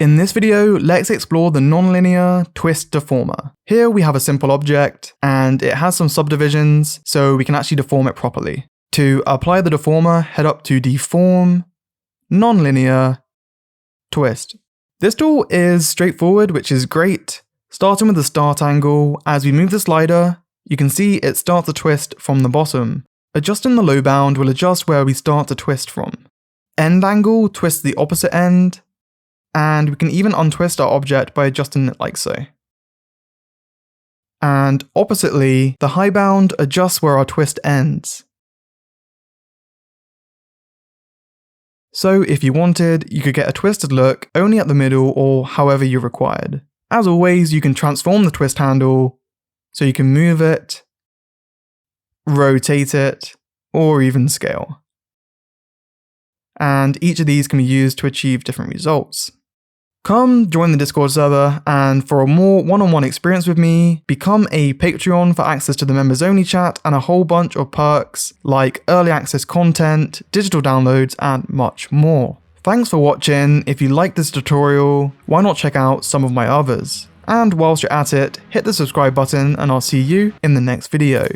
In this video, let's explore the nonlinear Twist Deformer. Here we have a simple object, and it has some subdivisions, so we can actually deform it properly. To apply the deformer, head up to Deform, Nonlinear, Twist. This tool is straightforward, which is great. Starting with the start angle, as we move the slider, you can see it starts the twist from the bottom. Adjusting the low bound will adjust where we start to twist from. End angle twists the opposite end, and we can even untwist our object by adjusting it like so. And oppositely, the high bound adjusts where our twist ends. So if you wanted, you could get a twisted look only at the middle or however you required. As always, you can transform the twist handle, so you can move it, rotate it, or even scale. And each of these can be used to achieve different results. Come join the Discord server, and for a more one-on-one experience with me, become a Patreon for access to the members only chat and a whole bunch of perks like early access content, digital downloads, and much more. Thanks for watching. If you liked this tutorial, why not check out some of my others? And whilst you're at it, hit the subscribe button and I'll see you in the next video.